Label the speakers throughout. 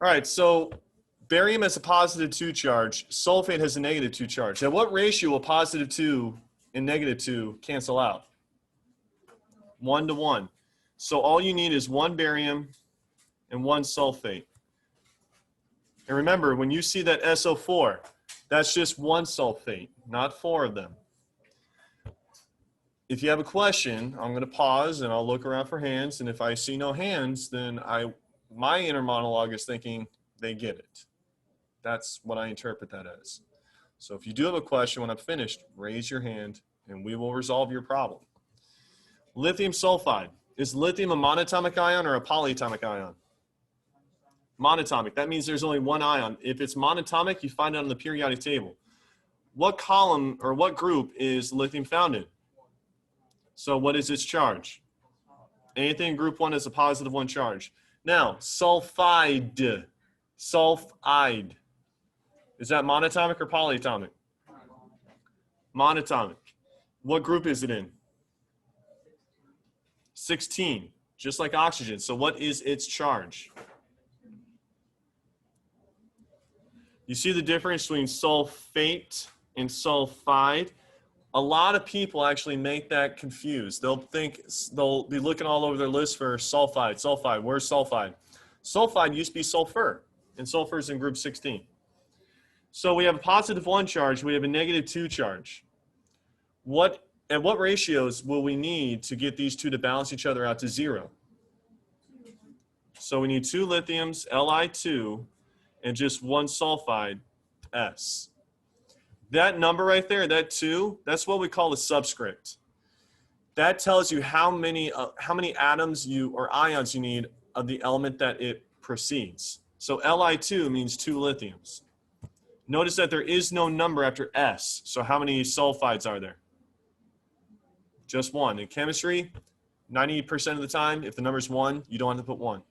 Speaker 1: All right, so barium has a positive 2 charge. Sulfate has a negative 2 charge. At what ratio will positive 2 and negative 2 cancel out? 1 to 1. So all you need is 1 barium and 1 sulfate. And remember, when you see that SO4, that's just 1 sulfate, not 4 of them. If you have a question, I'm going to pause and I'll look around for hands. And if I see no hands, then my inner monologue is thinking they get it. That's what I interpret that as. So if you do have a question when I'm finished, raise your hand and we will resolve your problem. Lithium sulfide. Is lithium a monatomic ion or a polyatomic ion? Monatomic. That means there's only one ion. If it's monatomic, you find it on the periodic table. What column or what group is lithium found in? So what is its charge? Anything in group 1 is a positive 1 charge. Now, sulfide. Sulfide. Is that monatomic or polyatomic? Monatomic. What group is it in? 16, just like oxygen. So what is its charge? You see the difference between sulfate and sulfide? A lot of people actually make that confused. They'll be looking all over their list for sulfide. Sulfide, where's sulfide? Sulfide used to be sulfur, and sulfur is in group 16. So we have a positive 1 charge, we have a negative 2 charge. At what ratios will we need to get these two to balance each other out to 0? So we need 2 lithiums, Li2, and just 1 sulfide, S. That number right there, that 2, that's what we call a subscript. That tells you how many atoms or ions you need of the element that it precedes. So Li2 means 2 lithiums. Notice that there is no number after S. So how many sulfides are there? Just 1. In chemistry, 90% of the time, if the number is 1, you don't have to put 1.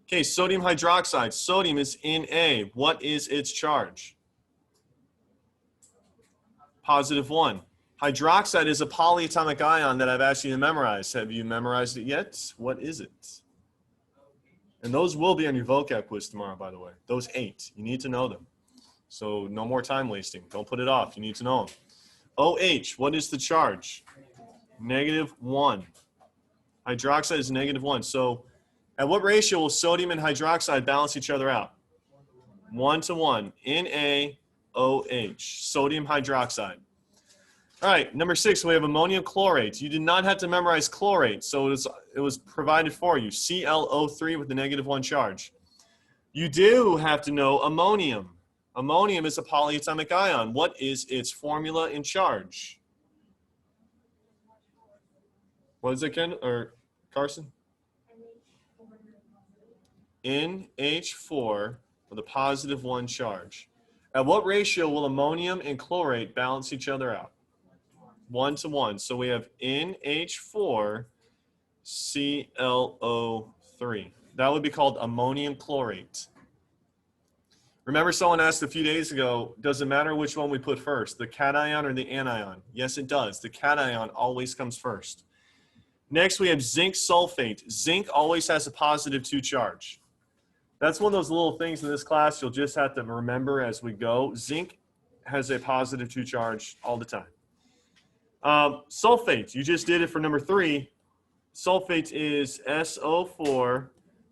Speaker 1: Okay, sodium hydroxide. Sodium is Na. What is its charge? Positive 1. Hydroxide is a polyatomic ion that I've asked you to memorize. Have you memorized it yet? What is it? And those will be on your vocab quiz tomorrow, by the way. Those 8. You need to know them. So no more time wasting. Don't put it off. You need to know them. OH, what is the charge? Negative 1. Hydroxide is negative 1. So at what ratio will sodium and hydroxide balance each other out? 1 to 1. NaOH, sodium hydroxide. All right, number 6, we have ammonium chlorate. You did not have to memorize chlorate, so it was provided for you. ClO3 with the negative 1 charge. You do have to know ammonium. Ammonium is a polyatomic ion. What is its formula in charge? What is it, Ken or Carson? NH4 with a positive 1 charge. At what ratio will ammonium and chlorate balance each other out? 1 to 1. So we have NH4 ClO3. That would be called ammonium chlorate. Remember someone asked a few days ago, does it matter which one we put first, the cation or the anion? Yes, it does. The cation always comes first. Next, we have zinc sulfate. Zinc always has a positive 2 charge. That's one of those little things in this class you'll just have to remember as we go. Zinc has a positive 2 charge all the time. Sulfate, you just did it for number 3. Sulfate is SO4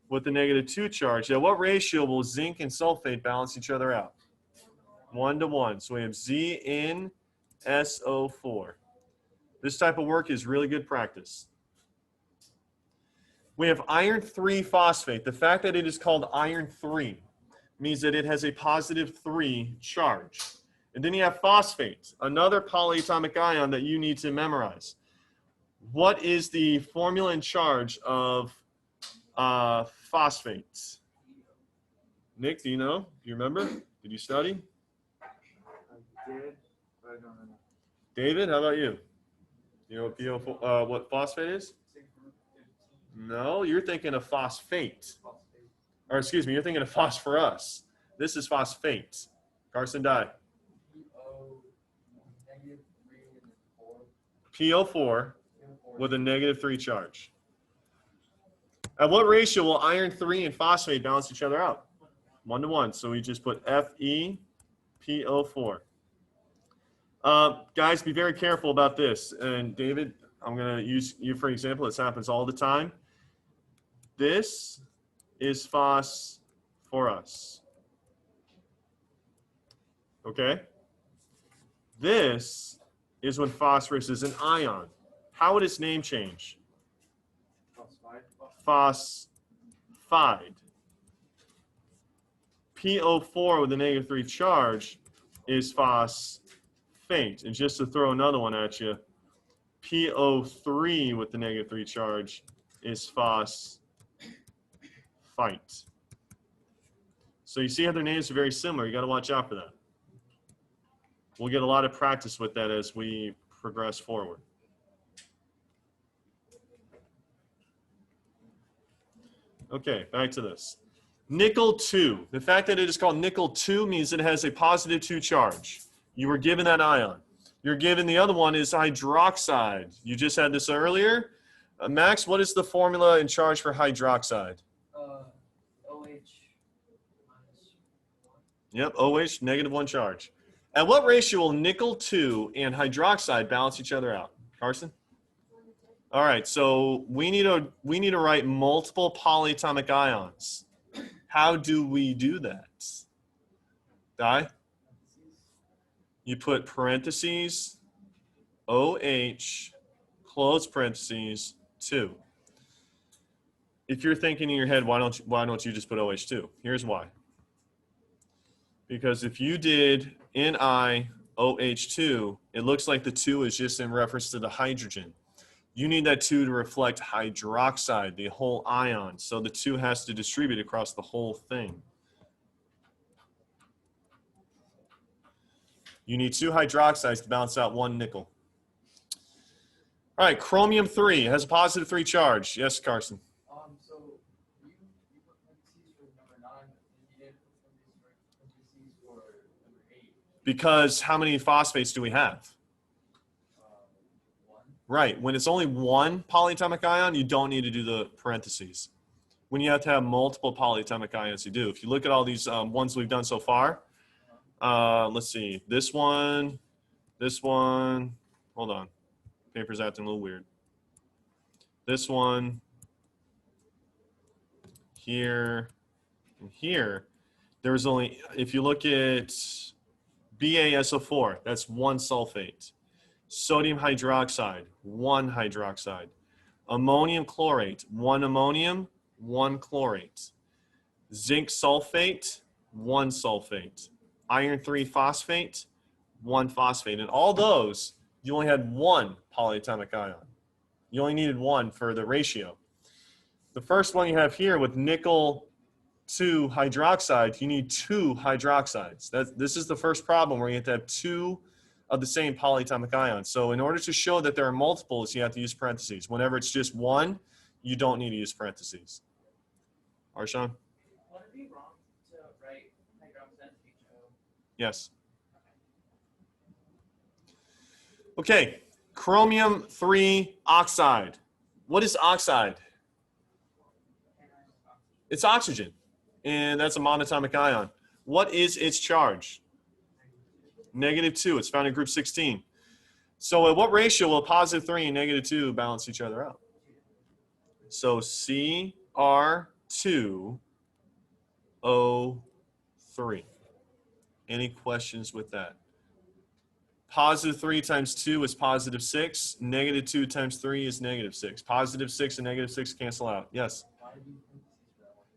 Speaker 1: with the negative 2 charge. At what ratio will zinc and sulfate balance each other out? 1 to 1. So we have ZnSO4. This type of work is really good practice. We have iron 3 phosphate. The fact that it is called iron 3 means that it has a positive 3 charge. And then you have phosphate, another polyatomic ion that you need to memorize. What is the formula and charge of phosphates? Nick, do you know? Do you remember? Did you study?
Speaker 2: I did, but I don't remember.
Speaker 1: David, how about you? You know what phosphate is? No, you're thinking of phosphate. Or excuse me, you're thinking of phosphorus. This is phosphate. Carson, die. PO4 with a negative 3 charge. At what ratio will iron 3 and phosphate balance each other out? 1 to 1. So we just put FePO4. Guys, be very careful about this. And David, I'm going to use you for example. This happens all the time. This is phosphorus. Okay? This is when phosphorus is an ion. How would its name change? Phosphide. PO4 with a -3 charge is phosphate. And just to throw another one at you, PO3 with the -3 charge is phosphite. So you see how their names are very similar. You got to watch out for that. We'll get a lot of practice with that as we progress forward. Okay, back to this. Nickel 2. The fact that it is called nickel 2 means it has a positive 2 charge. You were given that ion. You're given the other one is hydroxide. You just had this earlier. Max, what is the formula in charge for hydroxide?
Speaker 2: OH -1.
Speaker 1: Yep, OH, -1 charge. At what ratio will nickel 2 and hydroxide balance each other out? Carson? All right, so we need to write multiple polyatomic ions. How do we do that? Di? You put parentheses, OH, close parentheses, 2. If you're thinking in your head, why don't you just put OH2? Here's why. Because if you did NiOH2, it looks like the 2 is just in reference to the hydrogen. You need that 2 to reflect hydroxide, the whole ion. So the 2 has to distribute across the whole thing. You need 2 hydroxides to balance out 1 nickel. All right, chromium 3 has a positive 3 charge. Yes, Carson.
Speaker 2: So you put parentheses for number 9, but you didn't put parentheses for number 8.
Speaker 1: Because how many phosphates do we have?
Speaker 2: 1.
Speaker 1: Right. When it's only 1 polyatomic ion, you don't need to do the parentheses. When you have to have multiple polyatomic ions, you do. If you look at all these ones we've done so far, let's see. This one. Hold on. Paper's acting a little weird. This one. Here. And here. There's only, if you look at BaSO4, that's 1 sulfate. Sodium hydroxide, 1 hydroxide. Ammonium chlorate, 1 ammonium, 1 chlorate. Zinc sulfate, 1 sulfate. Iron 3 phosphate, 1 phosphate. And all those, you only had 1 polyatomic ion. You only needed 1 for the ratio. The first one you have here with nickel 2 hydroxide, you need 2 hydroxides. This is the first problem where you have to have 2 of the same polyatomic ion. So in order to show that there are multiples, you have to use parentheses. Whenever it's just 1, you don't need to use parentheses. Arshan?
Speaker 3: Would it be wrong to write hydroxide HO?
Speaker 1: Yes. Okay, chromium 3 oxide. What is oxide? It's oxygen, and that's a monatomic ion. What is its charge? -2. It's found in group 16. So at what ratio will +3 and -2 balance each other out? So Cr2O3. Any questions with that? +3 times 2 is +6. -2 times 3 is -6. +6 and -6 cancel out. Yes?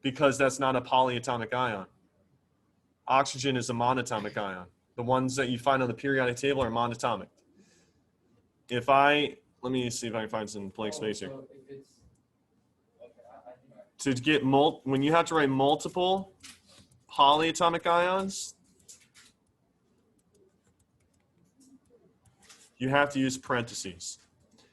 Speaker 1: Because that's not a polyatomic ion. Oxygen is a monatomic ion. The ones that you find on the periodic table are monatomic. Let me see if I can find some blank space here.
Speaker 2: So if it's, okay, I think
Speaker 1: To get when you have to write multiple polyatomic ions, you have to use parentheses.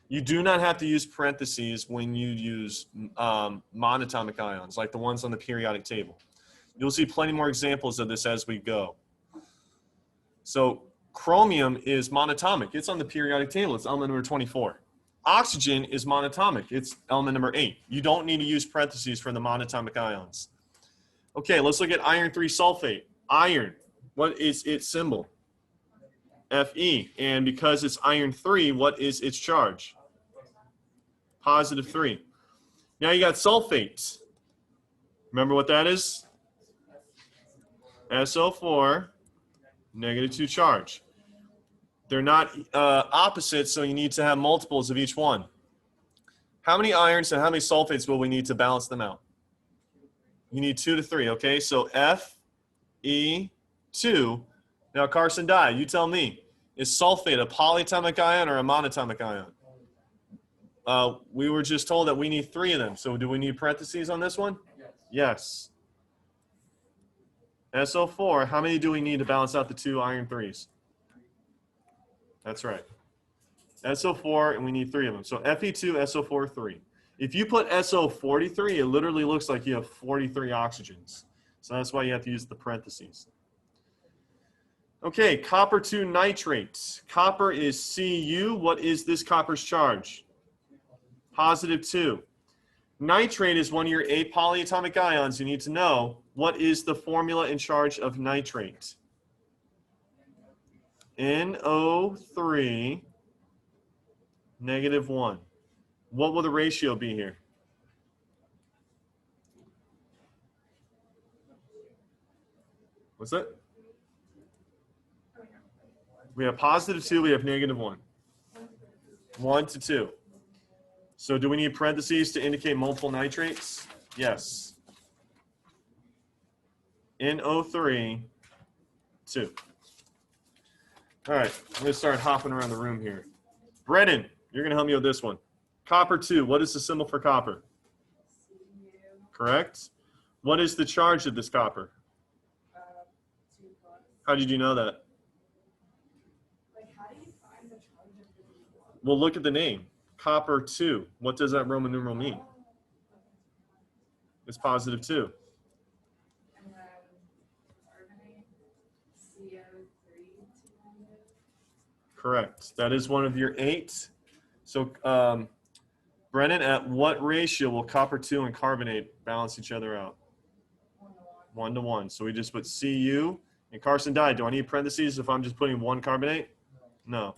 Speaker 1: You do not have to use parentheses when you use monatomic ions, like the ones on the periodic table. You'll see plenty more examples of this as we go. So chromium is monatomic. It's on the periodic table. It's element number 24. Oxygen is monatomic. It's element number 8. You don't need to use parentheses for the monatomic ions. Okay, let's look at iron 3 sulfate. Iron, what is its symbol? Fe. And because it's iron 3, what is its charge? Positive 3. Now you got sulfate. Remember what that is? SO4, negative 2 charge. They're not opposites, so you need to have multiples of each one. How many irons and how many sulfates will we need to balance them out? You need 2 to 3, okay? So Fe2. Now, Carson Dye, you tell me. Is sulfate a polyatomic ion or a monatomic ion? We were just told that we need 3 of them. So do we need parentheses on this one?
Speaker 2: Yes.
Speaker 1: Yes. SO4, how many do we need to balance out the 2 iron 3s? That's right. SO4, and we need 3 of them. So Fe2, SO4, 3. If you put SO43, it literally looks like you have 43 oxygens. So that's why you have to use the parentheses. Okay, copper 2 nitrate. Copper is Cu. What is this copper's charge? Positive 2. Nitrate is one of your 8 polyatomic ions. You need to know what is the formula in charge of nitrate. NO3 negative 1. What will the ratio be here? What's that? We have positive 2, we have negative 1. 1 to 2. So do we need parentheses to indicate multiple nitrates? Yes. NO3, 2. All right, I'm going to start hopping around the room here. Brennan, you're going to help me with this one. Copper 2, what is the symbol for copper? Correct. What is the charge of this copper?
Speaker 4: 2+.
Speaker 1: How did you know that?
Speaker 4: Like, how do you find the charge of the one?
Speaker 1: Well, look at the name. Copper 2. What does that Roman numeral mean? It's positive 2.
Speaker 4: And then carbonate, CO3.
Speaker 1: Correct. That is one of your 8. So, Brennan, at what ratio will copper 2 and carbonate balance each other out? 1 to 1. So we just put Cu. And Carson Dye, do I need parentheses if I'm just putting 1 carbonate? No.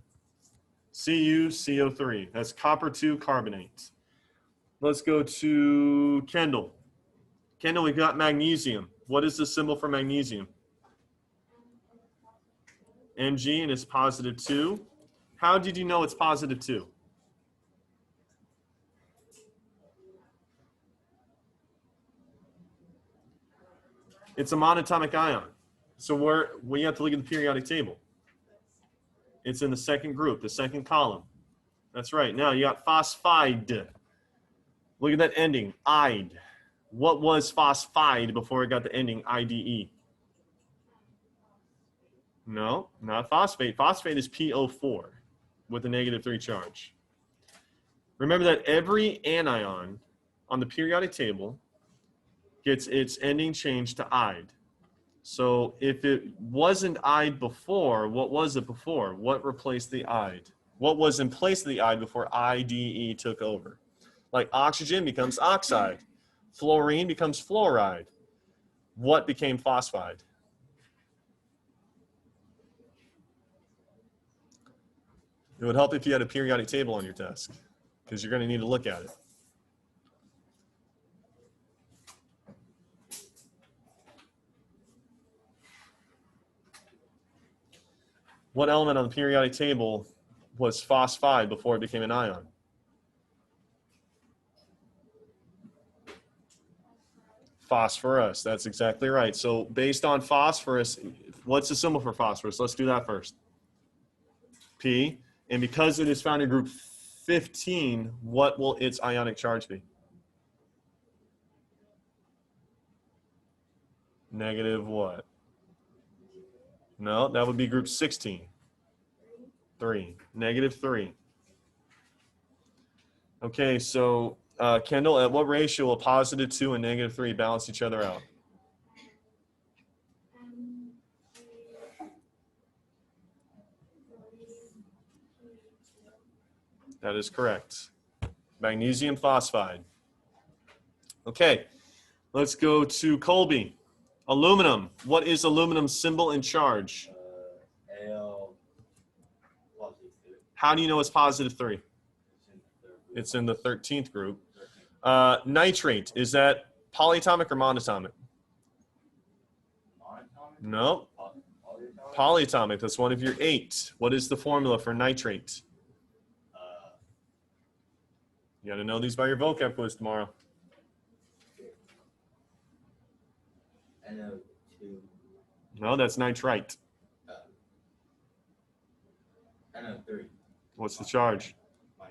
Speaker 1: Cu, CO3. That's copper 2 carbonate. Let's go to Kendall. Kendall, we've got magnesium. What is the symbol for magnesium? Mg, and it's positive 2. How did you know it's positive 2? It's a monatomic ion. So we have to look at the periodic table. It's in the second group, the second column. That's right. Now you got phosphide. Look at that ending, ide. What was phosphide before it got the ending IDE? No, not phosphate. Phosphate is PO4 with a negative 3 charge. Remember that every anion on the periodic table gets its ending changed to ide. So if it wasn't ide before, what was it before? What replaced the ide? What was in place of the ide before IDE took over? Like oxygen becomes oxide. Fluorine becomes fluoride. What became phosphide? It would help if you had a periodic table on your desk, because you're going to need to look at it. What element on the periodic table was phosphide before it became an ion? Phosphorus, that's exactly right. So based on phosphorus, what's the symbol for phosphorus? Let's do that first. P. And because it is found in group 15, what will its ionic charge be? Negative what? No, that would be group 16. 3. Negative 3. Okay, so Kendall, at what ratio will positive 2 and negative 3 balance each other out? That is correct. Magnesium phosphide. Okay, let's go to Colby. Aluminum. What is aluminum's symbol and charge?
Speaker 5: Al positive 2.
Speaker 1: How do you know it's positive 3?
Speaker 5: It's in the third
Speaker 1: It's in the 13th group.
Speaker 5: 13th.
Speaker 1: Nitrate. Is that polyatomic or monatomic?
Speaker 5: Monatomic?
Speaker 1: No.
Speaker 5: Polyatomic?
Speaker 1: Polyatomic. That's one of your 8. What is the formula for nitrate? You got to know these by your vocab quiz tomorrow.
Speaker 5: NO2.
Speaker 1: No, that's nitrite.
Speaker 5: NO3.
Speaker 1: What's the charge?
Speaker 5: -1.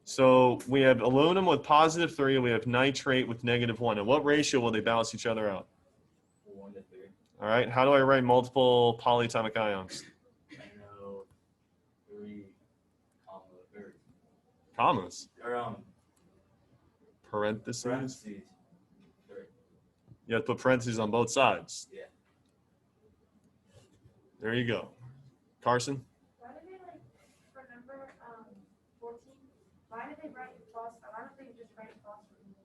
Speaker 1: So we have aluminum with positive 3, and we have nitrate with -1. At what ratio will they balance each other out?
Speaker 5: 1 to 3.
Speaker 1: All right. How do I write multiple polyatomic ions?
Speaker 5: NO3,
Speaker 1: Commas.
Speaker 5: or
Speaker 1: Parentheses.
Speaker 5: parentheses. 3.
Speaker 1: You have to put parentheses on both sides.
Speaker 5: Yeah.
Speaker 1: There you go. Carson?
Speaker 4: Why do they like, for number 14, why do they write phosphorus? Why don't they just write phosphorus?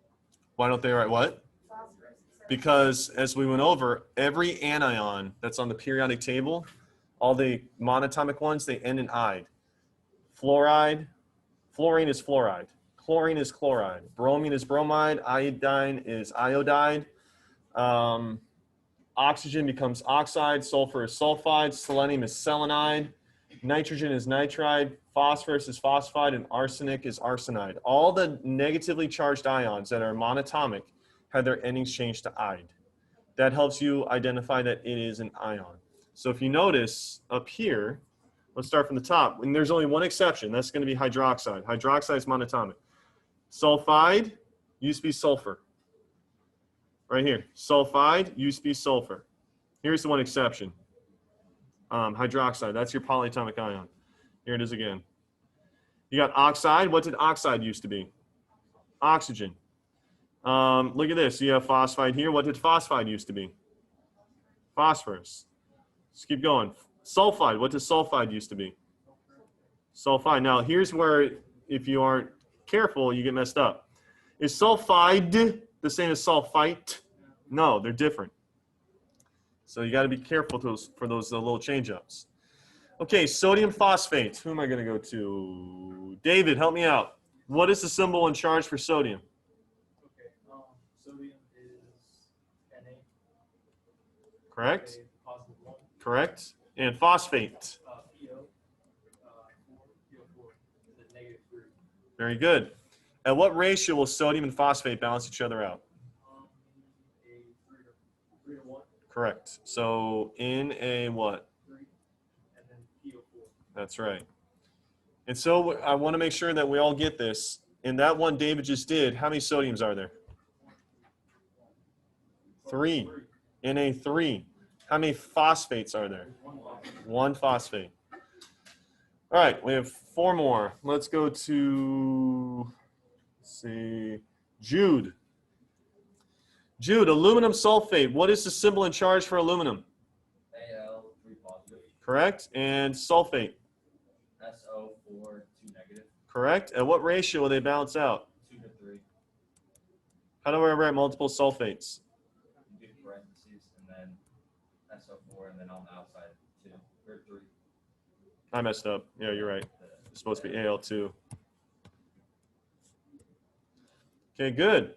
Speaker 1: Why don't they write what?
Speaker 4: Phosphorus. instead of-
Speaker 1: Because as we went over, every anion that's on the periodic table, all the monatomic ones, they end in "ide." Fluoride, fluorine is fluoride. Chlorine is chloride. Bromine is bromide. Iodine is iodide. Oxygen becomes oxide. Sulfur is sulfide. Selenium is selenide. Nitrogen is nitride. Phosphorus is phosphide. And arsenic is arsenide. All the negatively charged ions that are monatomic have their endings changed to "ide." That helps you identify that it is an ion. So if you notice up here, let's start from the top. And there's only one exception. That's going to be hydroxide. Hydroxide is monatomic. Sulfide used to be sulfur. Right here. Sulfide used to be sulfur. Here's the one exception. Hydroxide. That's your polyatomic ion. Here it is again. You got oxide. What did oxide used to be? Oxygen. Look at this. You have phosphide here. What did phosphide used to be? Phosphorus. Let's keep going. Sulfide. What does sulfide used to be? Sulfide. Now, here's where, if you aren't careful, you get messed up. Is sulfide the same as sulfite? No, they're different. So you got to be careful for those little change-ups. Okay, sodium phosphate. Who am I going to go to? David, help me out. What is the symbol and charge for sodium?
Speaker 2: Okay, sodium is Na.
Speaker 1: Correct?
Speaker 2: Positive 1.
Speaker 1: Correct. And phosphate.
Speaker 2: PO, 4, PO4 is a -3.
Speaker 1: Very good. At what ratio will sodium and phosphate balance each other out?
Speaker 2: A 3 to 1,
Speaker 1: Correct. So in a what?
Speaker 2: 3, and then PO4.
Speaker 1: That's right. And so I want to make sure that we all get this. In that one David just did, how many sodiums are there? 3. Na3. How many phosphates are there? 1 phosphate. All right, we have 4 more. Let's go to, let's see, Jude. Jude, aluminum sulfate. What is the symbol and charge for aluminum?
Speaker 5: Al3 positive.
Speaker 1: Correct. And sulfate.
Speaker 5: SO4 2 negative.
Speaker 1: Correct. At what ratio will they balance out?
Speaker 5: 2 to 3.
Speaker 1: How do I write multiple sulfates?
Speaker 5: You do parentheses and then SO4 and then on the outside 2 or 3.
Speaker 1: I messed up. Yeah, you're right. It's supposed to be Al2. Okay, good.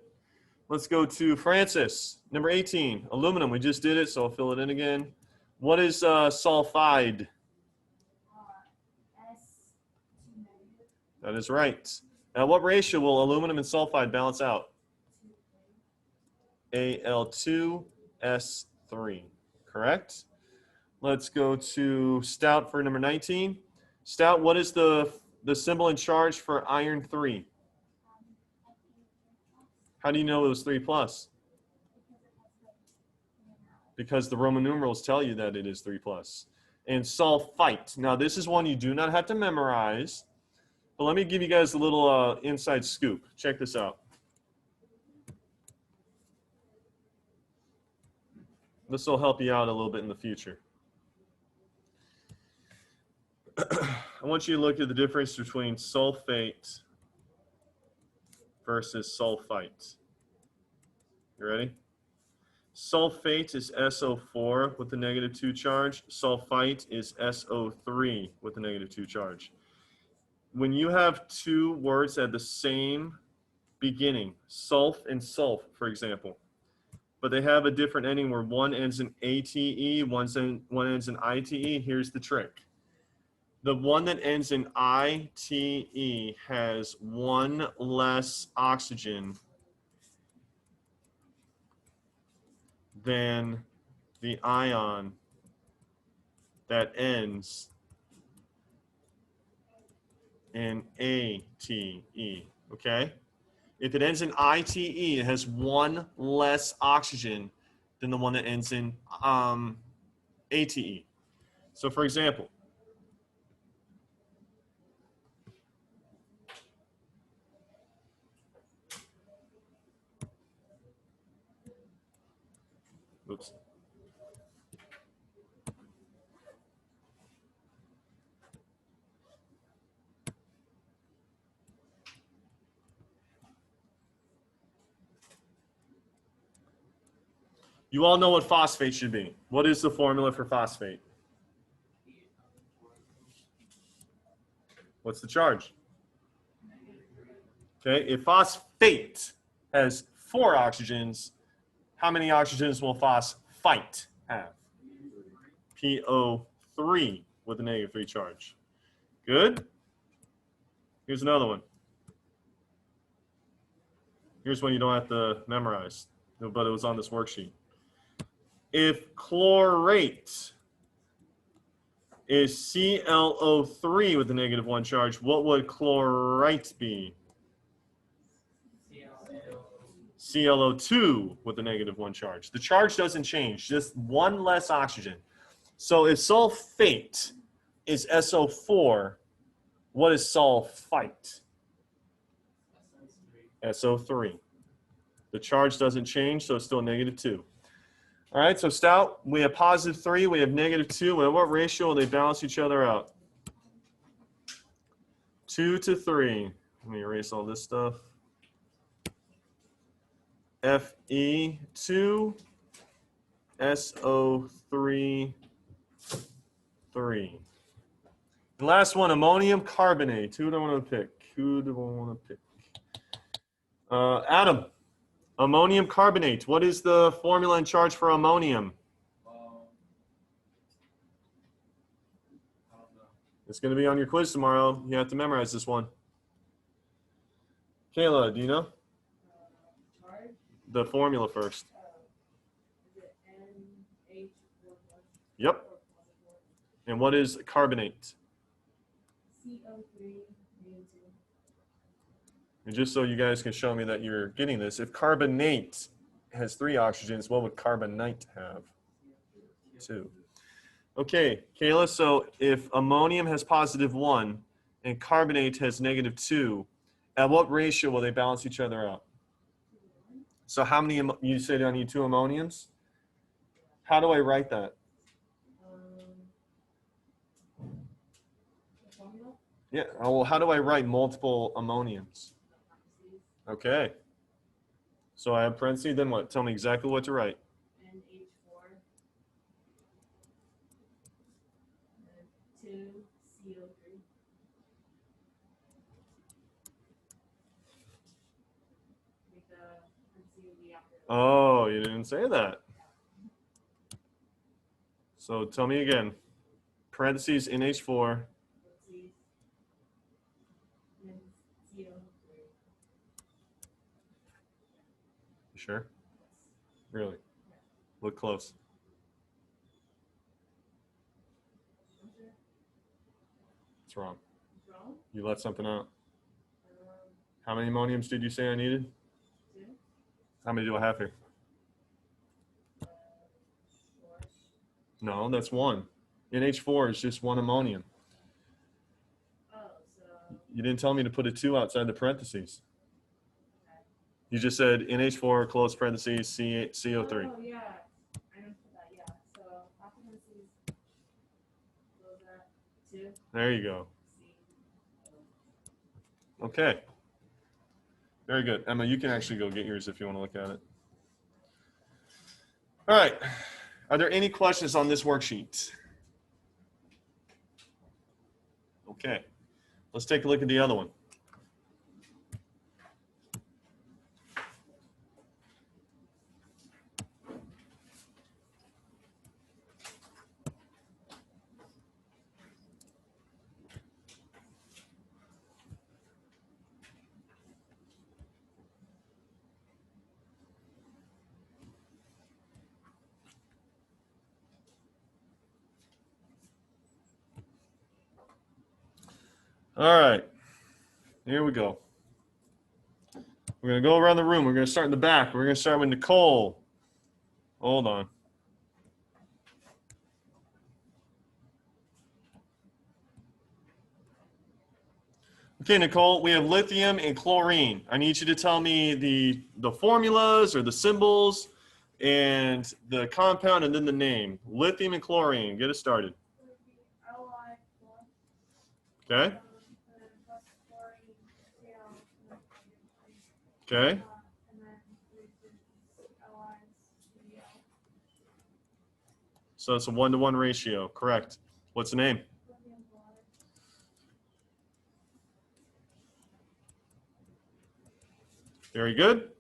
Speaker 1: Let's go to Francis. Number 18, aluminum. We just did it, so I'll fill it in again. What is sulfide?
Speaker 4: S2 negative.
Speaker 1: That is right. At what ratio will aluminum and sulfide balance out? Al2S3. Correct. Let's go to stout for number 19. Stout, what is the symbol and charge for iron 3? How do you know it was 3 plus? Because the Roman numerals tell you that it is 3 plus. And sulfite. Now, this is one you do not have to memorize, but let me give you guys a little inside scoop. Check this out. This will help you out a little bit in the future. I want you to look at the difference between sulfate versus sulfite. You ready? Sulfate is SO4 with a -2 charge. Sulfite is SO3 with a -2 charge. When you have two words that have the same beginning, sulf and sulf, for example, but they have a different ending where one ends in ATE, one ends in ITE, here's the trick. The one that ends in ITE has one less oxygen than the ion that ends in ATE, okay? If it ends in ITE, it has one less oxygen than the one that ends in ATE. So for example, oops. You all know what phosphate should be. What is the formula for phosphate? What's the charge? Okay, if phosphate has 4 oxygens, how many oxygens will phosphite have? PO3 with a -3 charge. Good? Here's another one. Here's one you don't have to memorize, but it was on this worksheet. If chlorate is ClO3 with a -1 charge, what would chlorite be? ClO2 with a -1 charge. The charge doesn't change, just one less oxygen. So if sulfate is SO4, what is sulfite? SO3. The charge doesn't change, so it's still -2. All right, so stout, we have +3, we have -2. At what ratio will they balance each other out? 2 to 3. Let me erase all this stuff. Fe2, SO3, 3. The last one, ammonium carbonate. Who do I want to pick? Adam, ammonium carbonate. What is the formula and charge for ammonium?
Speaker 5: I don't know.
Speaker 1: It's going to be on your quiz tomorrow. You have to memorize this one. Kayla, do you know?
Speaker 4: Charge,
Speaker 1: The formula first.
Speaker 4: is it NH4+?
Speaker 1: Yep. And what is carbonate?
Speaker 4: CO3 -2.
Speaker 1: And just so you guys can show me that you're getting this, if carbonate has 3 oxygens, what would carbonite have? 2. Okay, Kayla, so if ammonium has +1 and carbonate has -2, at what ratio will they balance each other out? So how many, you said I need 2 ammoniums? How do I write that?
Speaker 4: The formula?
Speaker 1: Yeah, well, how do I write multiple ammoniums? Okay. So I have parentheses, then what? Tell me exactly what to write.
Speaker 4: NH4 and 2 CO3. Make the parentheses after.
Speaker 1: Oh, you didn't say that. So tell me again. Parentheses NH4.
Speaker 4: Parentheses. And CO3.
Speaker 1: You sure? Really? Look close. What's wrong?
Speaker 4: Wrong?
Speaker 1: You left something out.
Speaker 4: Um,
Speaker 1: How many ammoniums did you say I needed?
Speaker 4: 2.
Speaker 1: How many do I have here?
Speaker 4: 4.
Speaker 1: No, that's 1. NH4 is just 1 ammonium.
Speaker 4: Oh, so.
Speaker 1: You didn't tell me to put a 2 outside the parentheses. You just said NH4, close parentheses, CO3.
Speaker 4: Oh, yeah. I didn't put that, yeah. So, occupancies goes at 2.
Speaker 1: There you go. Okay. Very good. Emma, you can actually go get yours if you want to look at it. All right. Are there any questions on this worksheet? Okay. Let's take a look at the other one. All right. Here we go. We're going to go around the room. We're going to start in the back. We're going to start with Nicole. Hold on. Okay, Nicole, we have lithium and chlorine. I need you to tell me the formulas or the symbols and the compound and then the name. Lithium and chlorine. Get us started. Okay. Okay. So it's a 1-to-1 ratio. Correct. What's the name? Very good.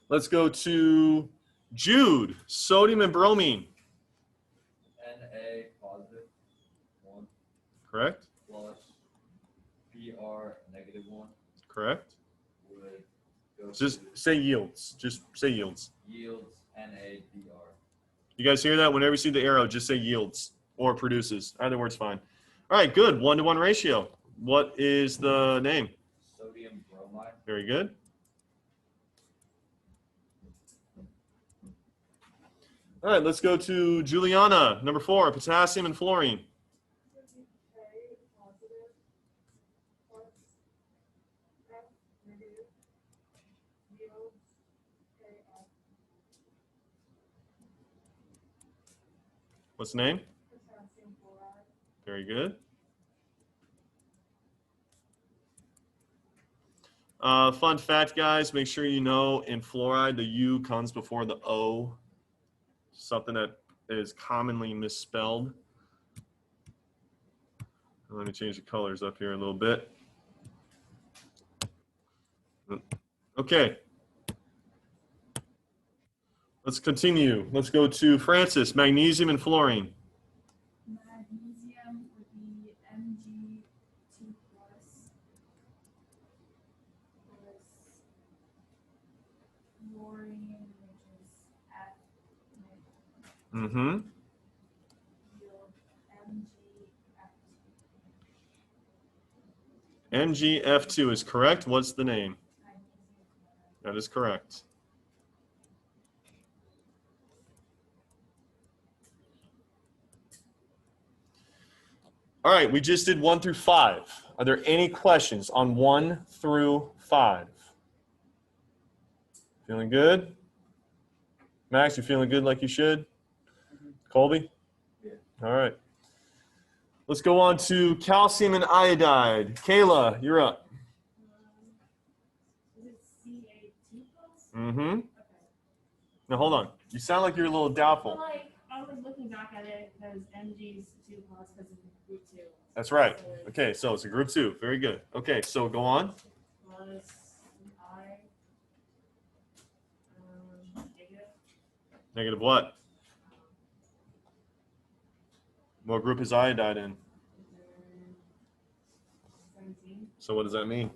Speaker 1: Let's go to Jude. Sodium and bromine.
Speaker 5: Na positive 1.
Speaker 1: Correct.
Speaker 5: Plus Br negative 1
Speaker 1: Correct.
Speaker 5: would go
Speaker 1: Just
Speaker 5: to
Speaker 1: say yields. Just say yields.
Speaker 5: yields NaBr.
Speaker 1: You guys hear that? Whenever you see the arrow, just say yields or produces. Either word's fine. All right, good. 1-to-1 ratio. What is the name?
Speaker 5: Sodium bromide.
Speaker 1: Very good. All right, let's go to Juliana. Number 4, potassium and fluorine. What's the name? Very good. Fun fact, guys, make sure you know in fluoride, the U comes before the O. Something that is commonly misspelled. Let me change the colors up here a little bit. Okay. Let's continue. Let's go to Francis, magnesium and fluorine.
Speaker 6: Magnesium would be Mg2 plus fluorine, which is F negative.
Speaker 1: Mm-hmm.
Speaker 6: Yield MgF2.
Speaker 1: MgF2 is correct. What's the name?
Speaker 6: Magnesium.
Speaker 1: That is correct. All right, we just did 1 through 5. Are there any questions on 1 through 5? Feeling good? Max, you feeling good like you should? Colby?
Speaker 5: Yeah.
Speaker 1: All right. Let's go on to calcium and iodide. Kayla, you're up.
Speaker 6: Is it Ca2 plus?
Speaker 1: Mm-hmm.
Speaker 6: Okay.
Speaker 1: Now, hold on. You sound like you're a little doubtful.
Speaker 6: Well, like, I was looking back at it, there's Mg's 2 plus because of group 2.
Speaker 1: That's right. Okay, so it's a group 2. Very good. Okay, so go on.
Speaker 6: Plus I, negative.
Speaker 1: Negative what? What group is iodide in?
Speaker 6: 17.
Speaker 1: So what does that mean?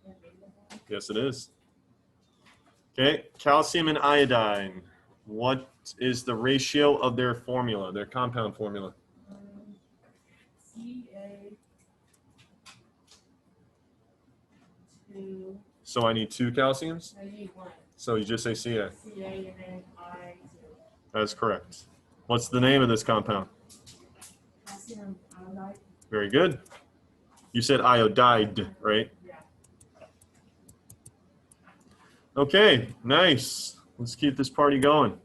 Speaker 6: Negative 1.
Speaker 1: Yes, it is. Okay, calcium and iodine. What is the ratio of their formula, their compound formula?
Speaker 6: Ca2.
Speaker 1: So I need 2 calciums?
Speaker 6: I need 1.
Speaker 1: So you just say Ca.
Speaker 6: Ca and then I2.
Speaker 1: That is correct. What's the name of this compound?
Speaker 6: Calcium iodide.
Speaker 1: Very good. You said iodide, right?
Speaker 6: Yeah.
Speaker 1: Okay, nice. Let's keep this party going.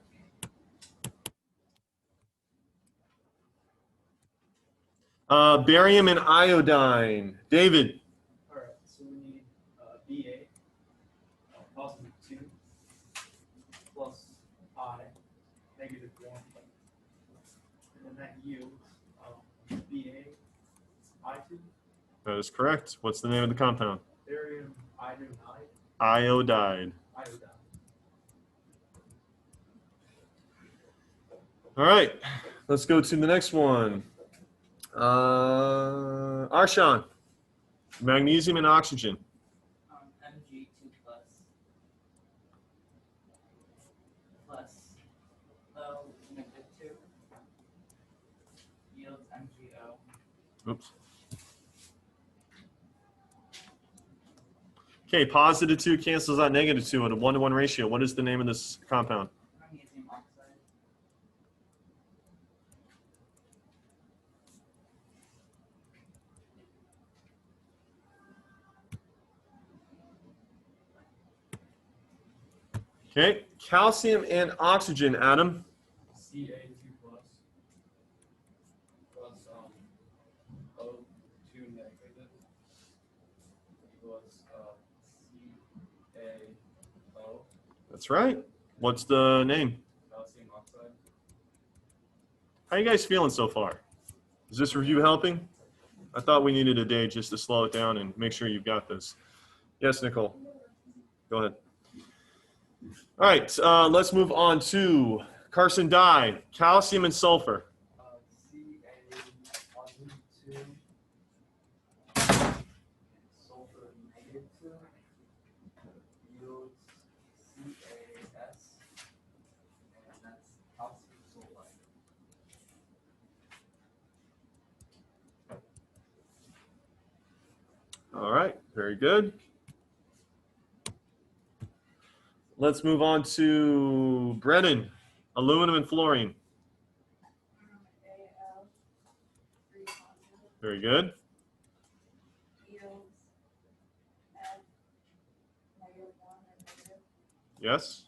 Speaker 1: Barium and iodine. David.
Speaker 2: Alright, so we need Ba, positive 2, plus I, negative 1. And then that yields Ba, I2,
Speaker 1: That is correct. What's the name of the compound?
Speaker 2: barium iodide,
Speaker 1: Iodide.
Speaker 2: iodide.
Speaker 1: All right, let's go to the next one. Arshan. Magnesium and oxygen.
Speaker 3: Mg2 plus O negative 2 yields MgO.
Speaker 1: Oops. Okay, positive 2 cancels out negative 2 at a 1-to-1 ratio. What is the name of this compound?
Speaker 3: Magnesium oxide.
Speaker 1: Okay, calcium and oxygen, Adam.
Speaker 2: Ca2 plus O2 negative equals CaO,
Speaker 1: That's right. What's the name?
Speaker 2: calcium oxide.
Speaker 1: How you guys feeling so far? Is this review helping? I thought we needed a day just to slow it down and make sure you've got this. Yes, Nicole. Go ahead. All right, let's move on to Carson dye, calcium and sulfur.
Speaker 2: Ca positive 2, sulfur negative 2, yields CaS, and that's calcium sulfide.
Speaker 1: All right, very good. Let's move on to Brennan, aluminum and fluorine.
Speaker 6: Al, 3 positive,
Speaker 1: Very good.
Speaker 6: yields F, negative 1 and negative.
Speaker 1: Yes.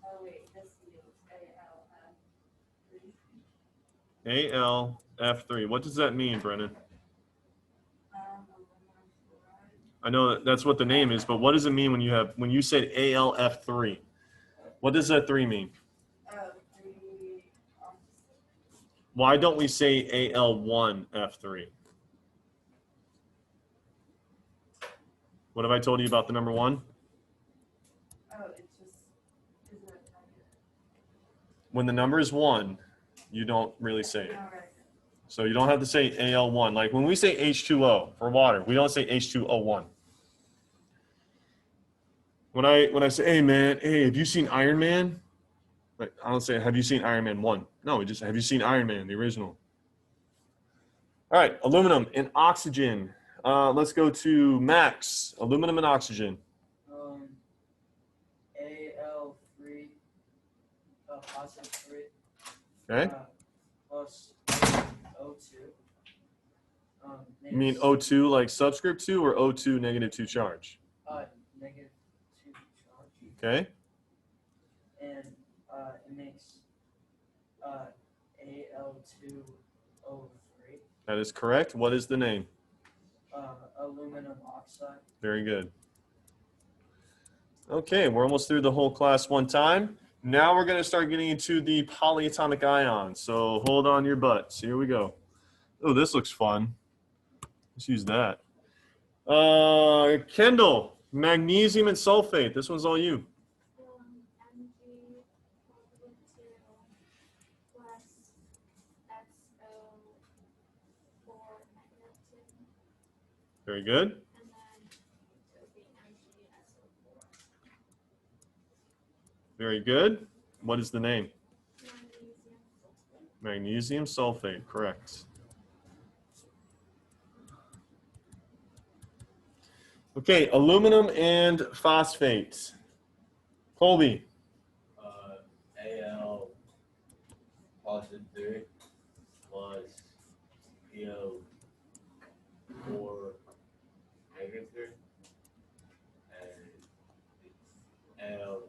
Speaker 6: Oh wait, this yields ALF, 3.
Speaker 1: AlF3. What does that mean, Brennan?
Speaker 6: Aluminum fluoride.
Speaker 1: I know that's what the name is, but what does it mean when you said AlF3? What does that 3 mean?
Speaker 6: 3 opposite.
Speaker 1: Why don't we say Al1F3? What have I told you about the number 1?
Speaker 6: Oh, it's just, is it negative?
Speaker 1: When the number is 1, you don't really say it.
Speaker 6: All right.
Speaker 1: So you don't have to say Al1. Like when we say H2O for water, we don't say H2O1. When I say, hey man, hey, have you seen Iron Man? Like, I don't say, have you seen Iron Man 1? No, we just, have you seen Iron Man, the original? All right, aluminum and oxygen. Let's go to Max, aluminum and oxygen.
Speaker 2: Al3, positive 3,
Speaker 1: Okay?
Speaker 2: plus O2.
Speaker 1: You mean O2 like subscript 2 or O2 negative 2 charge?
Speaker 2: Negative 2 charge.
Speaker 1: Okay?
Speaker 2: And it makes Al2O3,
Speaker 1: That is correct. What is the name?
Speaker 2: aluminum oxide.
Speaker 1: Very good. Okay, we're almost through the whole class one time. Now we're going to start getting into the polyatomic ions. So hold on your butts. Here we go. Oh, this looks fun. Let's use that. Kendall, magnesium and sulfate. This one's all you.
Speaker 4: Mg positive 2 plus SO4 negative 2,
Speaker 1: Very good.
Speaker 4: and then it would be MgSO4.
Speaker 1: Very good. What is the name?
Speaker 4: Magnesium sulfate.
Speaker 1: Magnesium sulfate. Correct. Okay, aluminum and phosphate. Colby.
Speaker 5: Al positive 3 plus PO4 negative 3 and Al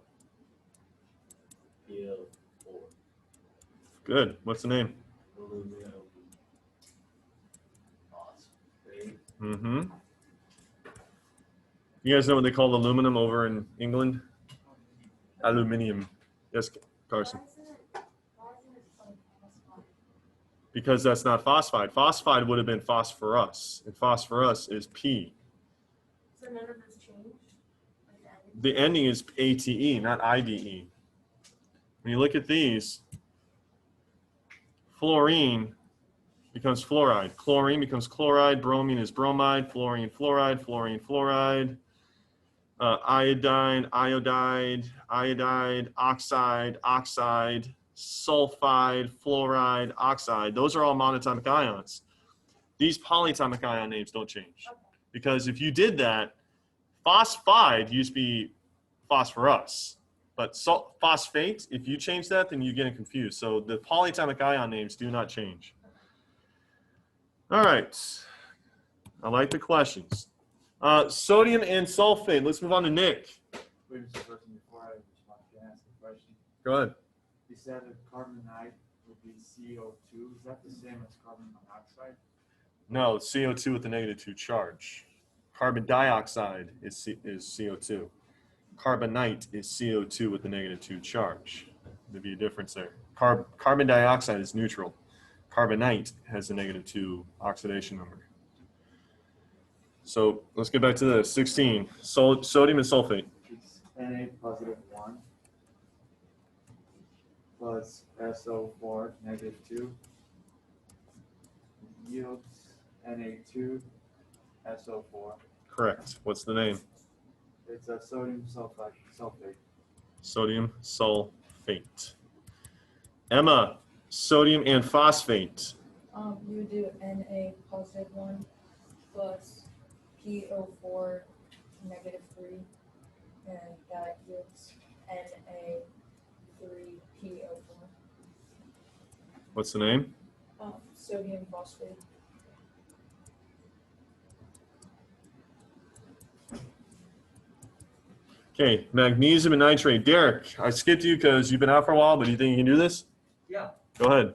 Speaker 5: PO4
Speaker 1: Good. What's the name?
Speaker 5: aluminum
Speaker 1: Mm-hmm. You guys know what they call aluminum over in England? Aluminium. Yes, Carson.
Speaker 4: Why isn't it called phosphide?
Speaker 1: Because that's not phosphide. Phosphide would have been phosphorus, and phosphorus is P.
Speaker 4: So none of this changed? Like that?
Speaker 1: The ending is ATE, not IDE. When you look at these, fluorine becomes fluoride. Chlorine becomes chloride. Bromine is bromide. Fluorine, fluoride. Fluorine, fluoride. Iodine, iodide, oxide, sulfide, fluoride, oxide. Those are all monatomic ions. These polyatomic ion names don't change.
Speaker 4: Okay.
Speaker 1: Because if you did that, phosphide used to be phosphorus. But phosphate, if you change that, then you're getting confused. So the polyatomic ion names do not change. All right. I like the questions. Sodium and sulfate. Let's move on to Nick.
Speaker 2: Wait a second before I respond, can I ask a question?
Speaker 1: Go ahead.
Speaker 2: You said that carbonite would be CO2. Is that the same as carbon monoxide?
Speaker 1: No, CO2 with a -2 charge. Carbon dioxide is CO2. Carbonite is CO2 with a -2 charge. There'd be a difference there. Carbon dioxide is neutral. Carbonite has a -2 oxidation number. So let's get back to the 16. Sodium and sulfate.
Speaker 2: It's Na positive 1 plus SO4 negative 2 yields Na2 SO4.
Speaker 1: Correct. What's the name?
Speaker 2: It's a sodium sulfate.
Speaker 1: Sodium sulfate. Emma, sodium and phosphate.
Speaker 7: You would do Na positive 1 plus PO4 negative 3, and that gives Na3PO4.
Speaker 1: What's the name?
Speaker 7: Sodium phosphate.
Speaker 1: Okay, magnesium and nitrate. Derek, I skipped you because you've been out for a while, but do you think you can do this?
Speaker 5: Yeah.
Speaker 1: Go ahead.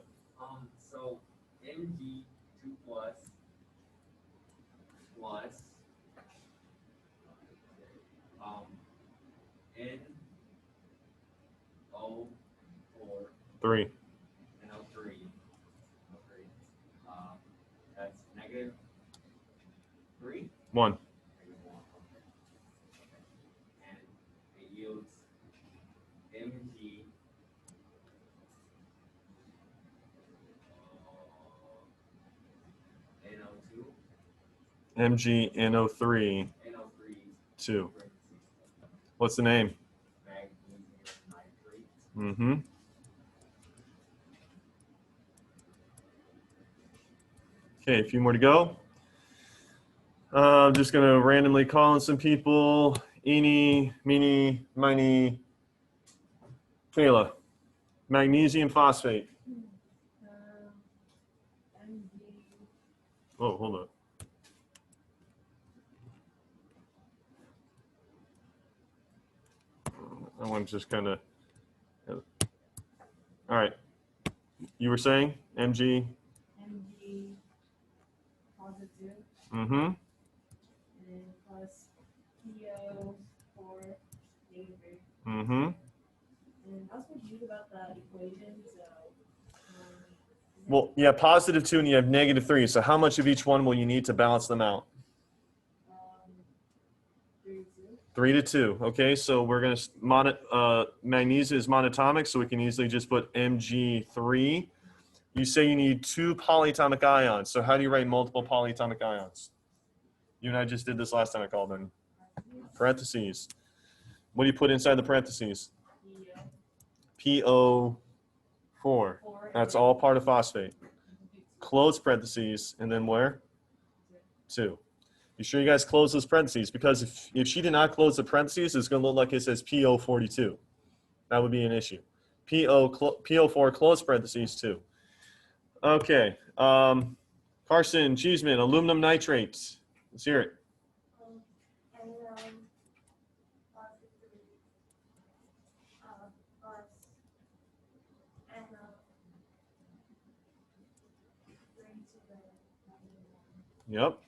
Speaker 5: So Mg2 plus NO4
Speaker 1: 3.
Speaker 5: NO3. That's negative 3.
Speaker 1: 1.
Speaker 5: Negative 1. Okay. And it yields Mg NO2.
Speaker 1: MgNO3
Speaker 5: NO3.
Speaker 1: 2. What's the name?
Speaker 5: Magnesium nitrate.
Speaker 1: Mm-hmm. Okay, a few more to go. I'm just going to randomly call in some people. Eeny, meeny, miny. Kayla. Magnesium phosphate.
Speaker 6: MG.
Speaker 1: Oh, hold on. That one's just kind of. All right. You were saying MG?
Speaker 6: MG positive 2,
Speaker 1: Mm-hmm.
Speaker 6: and then plus PO4 negative 3.
Speaker 1: Mm-hmm.
Speaker 6: And I was confused about that equation, so.
Speaker 1: Well, you have positive 2 and you have negative 3. So how much of each one will you need to balance them out?
Speaker 6: 3 to 2.
Speaker 1: 3 to 2. Okay, so we're going to magnesium is monatomic, so we can easily just put Mg3. You say you need 2 polyatomic ions. So how do you write multiple polyatomic ions? You and I just did this last time I called in. Parentheses. What do you put inside the parentheses? PO4. That's all part of phosphate. Close parentheses, and then where? 2. You sure you guys close those parentheses? Because if she did not close the parentheses, it's going to look like it says PO42. That would be an issue. PO4 close parentheses 2. Okay. Carson Cheeseman, aluminum nitrate. Let's hear it. Yep.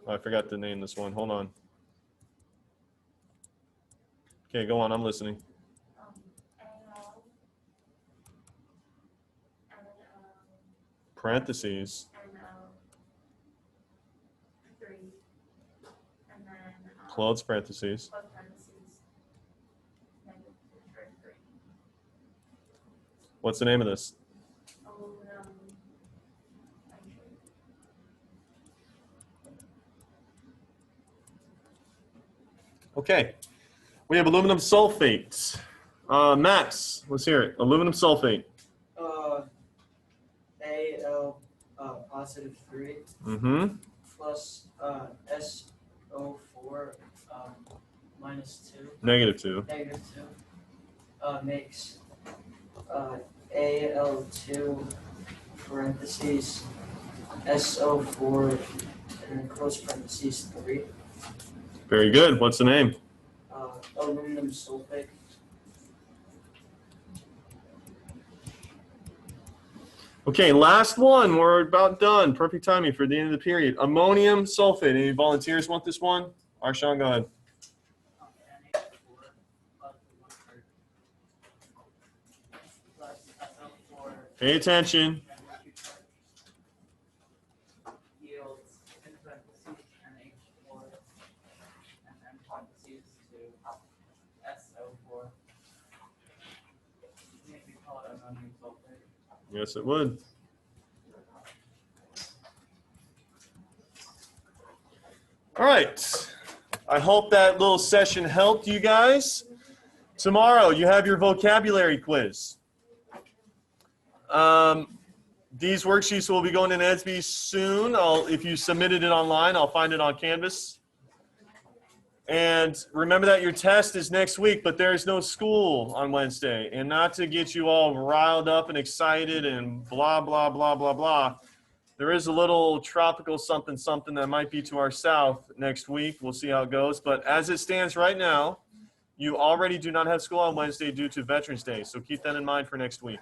Speaker 1: Oh, I forgot to name this one. Hold on. Okay, go on. I'm listening.
Speaker 4: AL, and,
Speaker 1: Parentheses.
Speaker 4: NO3, and then,
Speaker 1: Close parentheses.
Speaker 4: close parentheses, negative 3.
Speaker 1: What's the name of this?
Speaker 4: Aluminum,
Speaker 1: Okay. We have aluminum sulfate. Max, let's hear it. Aluminum sulfate.
Speaker 2: Al positive 3
Speaker 1: Mm-hmm.
Speaker 2: plus SO4 minus 2
Speaker 1: Negative 2.
Speaker 2: negative 2 makes Al2 parentheses SO4 and then close parentheses 3
Speaker 1: Very good. What's the name?
Speaker 2: aluminum sulfate.
Speaker 1: Okay, last one. We're about done. Perfect timing for the end of the period. Ammonium sulfate. Any volunteers want this one? Arshawn, go ahead. Pay attention.
Speaker 3: Yields in parentheses NH4 and then parentheses to SO4. Maybe call it ammonium sulfate.
Speaker 1: Yes, it would. All right. I hope that little session helped you guys. Tomorrow, you have your vocabulary quiz. These worksheets will be going in ESB soon. If you submitted it online, I'll find it on Canvas. And remember that your test is next week, but there is no school on Wednesday. And not to get you all riled up and excited and blah, blah, blah, blah, blah. There is a little tropical something, something that might be to our south next week. We'll see how it goes. But as it stands right now, you already do not have school on Wednesday due to Veterans Day. So keep that in mind for next week.